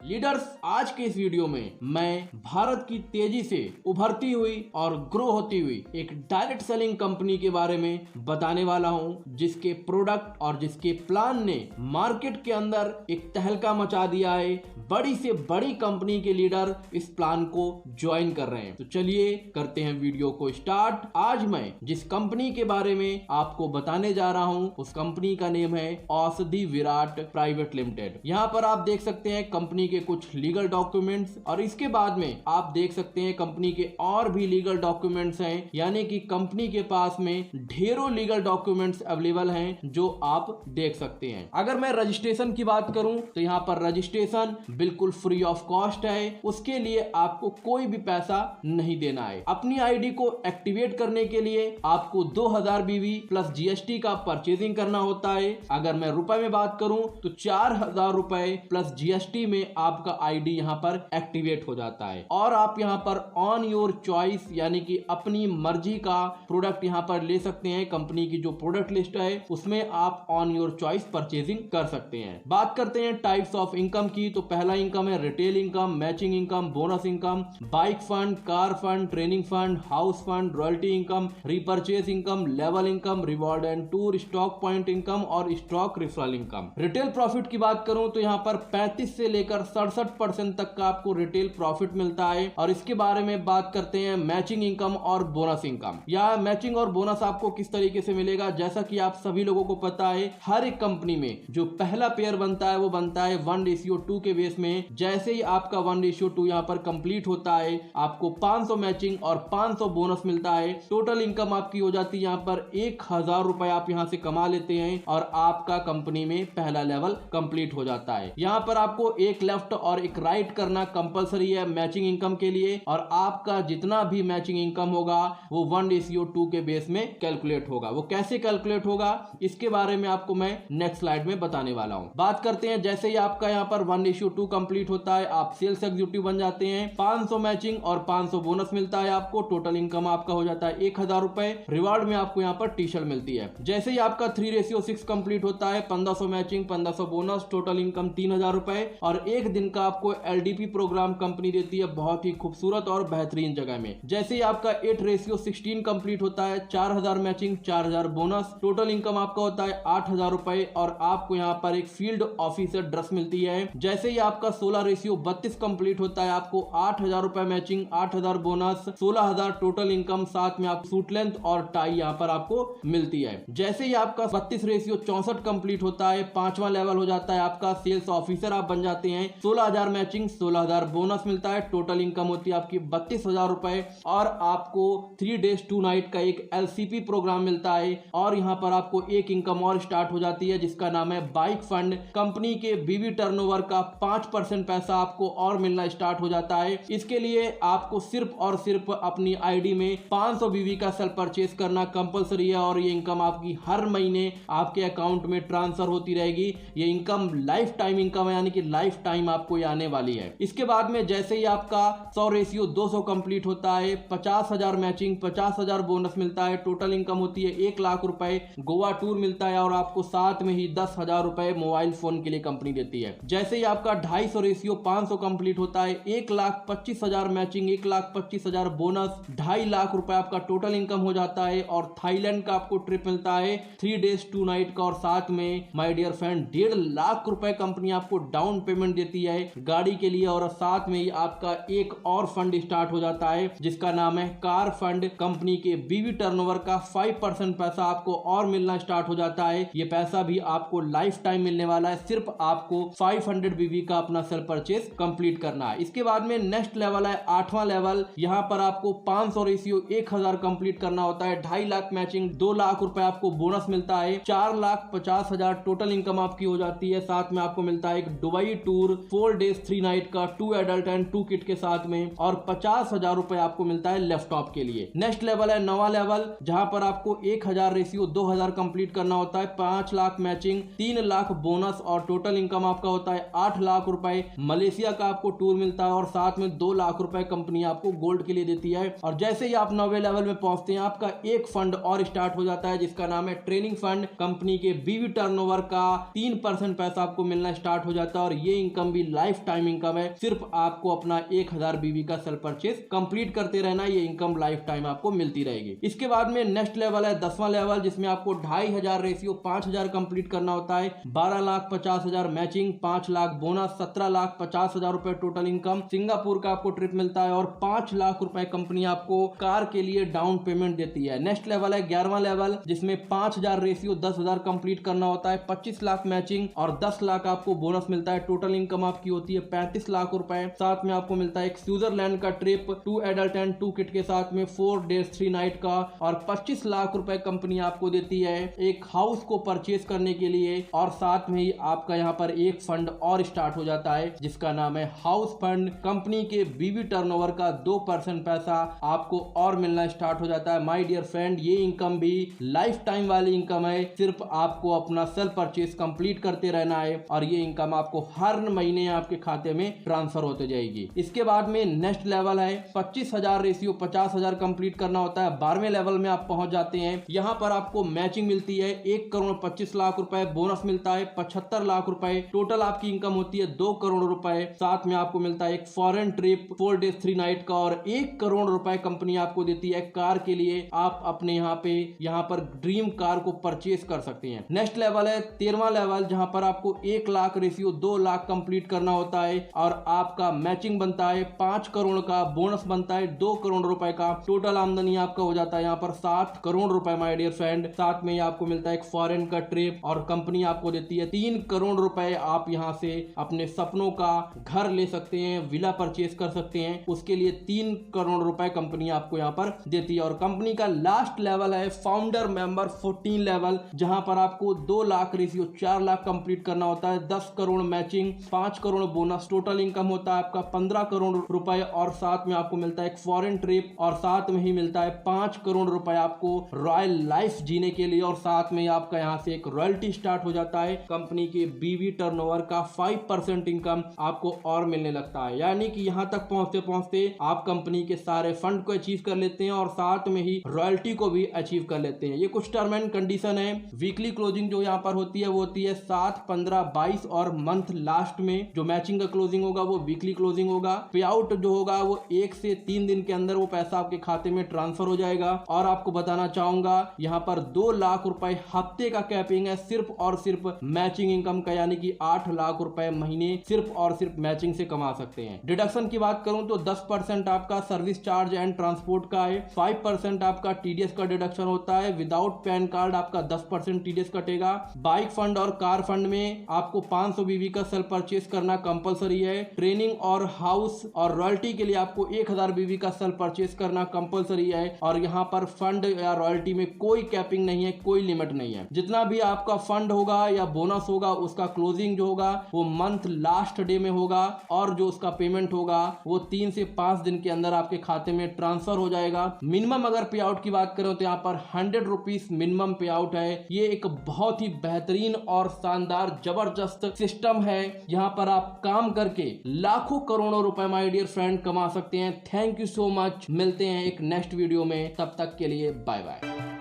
Leaders, आज के इस वीडियो में मैं भारत की तेजी से उभरती हुई और ग्रो होती हुई एक डायरेक्ट सेलिंग कंपनी के बारे में बताने वाला हूं, जिसके प्रोडक्ट और जिसके प्लान ने मार्केट के अंदर एक तहलका मचा दिया है। बड़ी से बड़ी कंपनी के लीडर इस प्लान को ज्वाइन कर रहे हैं। तो चलिए करते हैं वीडियो को स्टार्ट। आज मैं जिस कंपनी के बारे में आपको बताने जा रहा हूं, उस कंपनी का नेम है औषधि विराट प्राइवेट लिमिटेड। यहाँ पर आप देख सकते हैं कंपनी के कुछ लीगल डॉक्यूमेंट्स और इसके बाद में आप देख सकते हैं कंपनी के और भी लीगल डॉक्यूमेंट्स हैं, यानी कि कंपनी के पास में ढेरों लीगल डॉक्यूमेंट्स अवेलेबल हैं जो आप देख सकते हैं। अगर मैं रजिस्ट्रेशन की बात करूं तो यहाँ पर रजिस्ट्रेशन बिल्कुल फ्री ऑफ कॉस्ट है। उसके लिए आपको कोई भी पैसा नहीं देना है। अपनी आईडी को एक्टिवेट करने के लिए आपको 2000 बीवी प्लस जीएसटी का परचेजिंग करना होता है। अगर मैं रुपए में बात करूं तो 4000 रुपए प्लस जीएसटी में आपका आईडी यहां पर एक्टिवेट हो जाता है और आप यहां पर ऑन योर चॉइस यानी कि अपनी मर्जी का प्रोडक्ट यहां पर ले सकते हैं। कंपनी की जो प्रोडक्ट लिस्ट है उसमें आप ऑन योर चॉइस परचेजिंग कर सकते हैं। बात करते हैं टाइप्स ऑफ इनकम की, तो पहला इनकम है retail income, matching income, bonus income, bike fund, car fund, training fund, house fund, royalty income, repurchase income, level income, reward and tour, stock point income और stock referral income. Retail profit की बात करूं तो यहाँ पर 35 से लेकर 67% तक का आपको रिटेल प्रॉफिट मिलता है। और इसके बारे में बात करते हैं मैचिंग इनकम और बोनस इनकम। या मैचिंग और बोनस आपको किस तरीके से मिलेगा, जैसा कि आप सभी लोगों को पता है, हर एक कंपनी में जो पहला पेयर बनता है वो बनता है 1:2 के बेस में। जैसे ही आपका 1:2 यहाँ पर कंप्लीट होता है, आपको 500 मैचिंग और 500 बोनस मिलता है। टोटल इनकम आपकी हो जाती है यहाँ पर 1000 रुपए आप यहाँ से कमा लेते हैं और आपका कंपनी में पहला लेवल कंप्लीट हो जाता है। यहाँ पर आपको एक लेफ्ट और एक राइट करना कंपलसरी है मैचिंग इनकम के लिए, और आपका जितना भी मैचिंग इनकम होगा वो 1:2 के बेस में कैलकुलेट होगा। वो कैसे कैलकुलेट होगा इसके बारे में आपको मैं नेक्स्ट स्लाइड में बताने वाला हूं। बात करते हैं, जैसे ही आपका यहाँ पर 1:2 कंप्लीट होता है, आप सेल्स एग्जीक्यूटिव बन जाते हैं। 500 मैचिंग और 500 बोनस मिलता है आपको। टोटल इनकम आपका हो जाता है 1000 रुपए। रिवार्ड में आपको यहाँ पर टी शर्ट मिलती है। जैसे ही आपका 3:6 कंप्लीट होता है, 1500 मैचिंग, 1500 बोनस, टोटल इनकम 3000 रुपए और एक दिन का आपको एलडीपी प्रोग्राम कंपनी देती है बहुत ही खूबसूरत और बेहतरीन जगह में। जैसे ही आपका 8:16 कंप्लीट होता है, 4000 मैचिंग, 4000 बोनस, टोटल इनकम आपका होता है 8000 रुपए और आपको यहाँ पर एक फील्ड ऑफिसर ड्रेस मिलती है। जैसे ही आपका 16:32 कंप्लीट होता है, आपको 8000 रुपए मैचिंग, 8000 बोनस, 16000 टोटल इनकम, साथ में आप सूट लेंथ और टाई यहाँ पर आपको मिलती है। जैसे ही आपका 32:64 कंप्लीट होता है, 5वां लेवल हो जाता है आपका सेल्स ऑफिसर आप बन जाते हैं। 16000 मैचिंग, 16000 बोनस मिलता है। टोटल इनकम होती है आपकी 32000 रुपए और आपको 3 days 2 night का एक एलसीपी प्रोग्राम मिलता है। और यहाँ पर आपको एक इनकम और स्टार्ट हो जाती है जिसका नाम है बाइक फंड। कंपनी के बीवी टर्नओवर का 5% पैसा आपको और मिलना स्टार्ट हो जाता है। इसके लिए आपको सिर्फ और सिर्फ अपनी आईडी में 500 बीवी का सेल परचेज करना कंपलसरी है और ये इनकम आपकी हर महीने आपके अकाउंट में ट्रांसफर होती रहेगी। ये इनकम लाइफ टाइम इनकम है, यानी कि लाइफ टाइम आपको ये आने वाली है। इसके बाद में जैसे ही आपका 100:200 कंप्लीट होता है, 50,000 मैचिंग, 50,000 बोनस मिलता है। टोटल इनकम होती है 1 लाख रुपए। गोवा टूर मिलता है और आपको साथ में ही 10,000 रुपए मोबाइल फोन के लिए कंपनी देती है। जैसे ही आपका 250/500 कंप्लीट होता है, 1,25,000 मैचिंग, 1,25,000 बोनस, 2.5 लाख रुपए आपका टोटल इनकम हो जाता है। और थाईलैंड का आपको ट्रिप मिलता है 3 days 2 night का और साथ में माय डियर फ्रेंड 1.5 लाख रुपए कंपनी आपको डाउन पेमेंट देती है गाड़ी के लिए। और साथ में ही आपका एक और फंड स्टार्ट हो जाता है जिसका नाम है कार फंड। कंपनी के बीवी टर्नओवर का 5% पैसा आपको और मिलना स्टार्ट हो जाता है। ये पैसा भी आपको लाइफ टाइम मिलने वाला है। सिर्फ आपको 500 बीवी का अपना सेल परचेज कंप्लीट करना है। इसके बाद में नेक्स्ट लेवल है 8वां लेवल। यहाँ पर आपको 500:1000 कंप्लीट करना होता है। 2.5 लाख मैचिंग, 2 लाख रुपए आपको बोनस मिलता है। 4,50,000 टोटल इनकम आपकी हो जाती है। साथ में आपको मिलता है एक दुबई टूर 4 days 3 night का 2 adult एंड 2 किट के साथ में और 50,000 रुपए आपको मिलता है लैपटॉप के लिए। नेक्स्ट लेवल है 9वां लेवल, जहां पर आपको 1000:2000 कंप्लीट करना होता है। 5 लाख मैचिंग, 3 लाख बोनस और टोटल इनकम आपका होता है 8 लाख रुपए। मलेशिया का आपको टूर मिलता है और साथ में 2 लाख रुपए कंपनी आपको गोल्ड के लिए देती है। और जैसे ही आप 9वें लेवल में पहुंचते हैं, आपका एक फंड और स्टार्ट हो जाता है जिसका नाम है ट्रेनिंग फंड। कंपनी के बीवी टर्नओवर का 3% पैसा आपको मिलना स्टार्ट हो जाता है और ये इनकम भी लाइफ टाइम इनकम है। सिर्फ आपको अपना 1000 बीवी का सेल परचेज कंप्लीट करते रहना, ये इनकम लाइफ टाइम आपको मिलती रहेगी। इसके बाद में नेक्स्ट लेवल है 10वां लेवल, जिसमें आपको 2500 रेशियो 5000 कंप्लीट करना होता है। 12,50,000 मैचिंग, 5 लाख बोनस, 17,50,000 रुपए टोटल इनकम। सिंगापुर का आपको ट्रिप मिलता है और 5 लाख रुपए कंपनी आपको कार के लिए डाउन पेमेंट देती है। नेक्स्ट लेवल है 11वां लेवल, जिसमें 5000 रेशियो 10,000 कंप्लीट करना होता है। 25 लाख मैचिंग और 10 लाख आपको बोनस मिलता है। टोटल इनकम आपकी होती है 35 लाख रुपए। साथ में आपको मिलता है एक स्विट्जरलैंड का ट्रिप 2 एडल्ट एंड 2 किड के साथ में 4 डेज 3 नाइट का, और 25 लाख रुपए कंपनी आपको देती है एक हाउस को परचेज करने के लिए। और साथ में ही आपका यहाँ पर एक फंड और स्टार्ट हो जाता है जिसका नाम है हाउस फंड। कंपनी के बीवी टर्नओवर का 2% पैसा आपको और मिलना स्टार्ट हो जाता है। माय डियर फ्रेंड, ये इनकम भी लाइफ टाइम वाली इनकम है। सिर्फ आपको अपना सेल परचेज कंप्लीट करते रहना है और ये इनकम आपको हर महीने आपके खाते में ट्रांसफर होते जाएगी। इसके बाद में नेक्स्ट लेवल है 25,000 रेशियो 50,000 कंप्लीट करना होता है। 12वें लेवल में आप पहुंच जाते हैं। यहाँ पर आपको मैचिंग मिलती है 1,25,00,000 रुपए, बोनस मिलता है 75 लाख रुपए। टोटल आपकी इनकम होती है 2 करोड़ रुपए। साथ में आपको मिलता है एक फॉरेन ट्रिप 4 डेज 3 नाइट का, और 1 करोड़ रुपए कंपनी आपको देती है कार के लिए। आप अपने यहाँ पर ड्रीम कार को परचेज कर सकते हैं। नेक्स्ट लेवल है 13वां लेवल, जहां पर आपको 1 लाख रेशियो 2 लाख कंप्लीट करना होता है और आपका मैचिंग बनता है 5 करोड़ का, बोनस बनता है 2 करोड़ रुपए का। टोटल आमदनी आपका हो जाता है यहाँ पर 7 करोड़ रुपए माय डियर फ्रेंड। साथ में आपको मिलता है एक फॉरेन का ट्रिप और कंपनी आपको देती है 3 करोड़ रुपए। आप यहाँ से अपने सपनों का घर ले सकते हैं, विला परचेज कर सकते हैं। उसके लिए 3 करोड़ रुपए कंपनी आपको यहाँ पर देती है। और कंपनी का लास्ट लेवल है फाउंडर मेंबर 14 लेवल, जहां पर आपको 2 लाख रेशियो 4 लाख कंप्लीट करना होता है। 10 crore matching, 5 crore bonus. Total income होता है आपका 15 करोड़ रुपए। और साथ में आपको मिलता है एक फॉरेन ट्रिप और साथ में ही मिलता है 5 करोड़ रुपए आपको रॉयल लाइफ जीने के लिए। और साथ में आपका यहाँ से एक रॉयल्टी स्टार्ट हो जाता है। कंपनी के बीवी टर्नओवर का 5% इनकम आपको और मिलने लगता है। यानी कि यहाँ तक पहुंचते पहुंचते आप कंपनी के सारे फंड को अचीव कर लेते हैं और साथ में ही रॉयल्टी को भी अचीव कर लेते हैं। ये कुछ टर्म एंड कंडीशन है। वीकली क्लोजिंग जो यहाँ पर होती है वो होती है 7, 15, 22 और मंथ लास्ट में जो मैचिंग का क्लोजिंग होगा वो वीकली क्लोजिंग होगा। पे आउट जो होगा वो 1 से 3 दिन के अंदर वो पैसा आपके खाते में ट्रांसफर हो जाएगा। और आपको बताना चाहूंगा यहाँ पर 2 लाख रुपए हफ्ते का कैपिंग है सिर्फ और सिर्फ मैचिंग इनकम का, यानी कि 8 लाख रुपए महीने सिर्फ और सिर्फ मैचिंग से कमा सकते हैं। डिडक्शन की बात करूं तो 10% आपका सर्विस चार्ज एंड ट्रांसपोर्ट का है। 5% आपका टीडीएस का डिडक्शन होता है। विदाउट पैन कार्ड आपका 10% टीडीएस कटेगा। बाइक फंड और कार फंड में आपको 500 बीवी का सेल परचेज करना कंपलसरी है। ट्रेनिंग और हाउस और रॉयल्टी के लिए आपको 1000 बीवी का सेल परचेज करना कंपलसरी है। और यहाँ पर फंड या रॉयल्टी में कोई कैपिंग नहीं है, कोई लिमिट नहीं है। जितना भी आपका फंड होगा या बोनस होगा उसका क्लोजिंग जो होगा वो मंथ लास्ट डे में होगा और जो उसका पेमेंट होगा वो 3 से 5 दिन के अंदर आपके खाते में ट्रांसफर हो जाएगा। मिनिमम अगर पे आउट की बात करें तो यहाँ पर 100 रुपीज मिनिमम पे आउट है। ये एक बहुत ही बेहतरीन और शानदार जबरदस्त सिस्टम है। यहाँ पर आप काम करके लाखों करोड़ों रुपए माय डियर फ्रेंड कमा सकते हैं। Thank you so much. मिलते हैं एक नेक्स्ट वीडियो में, तब तक के लिए बाय बाय।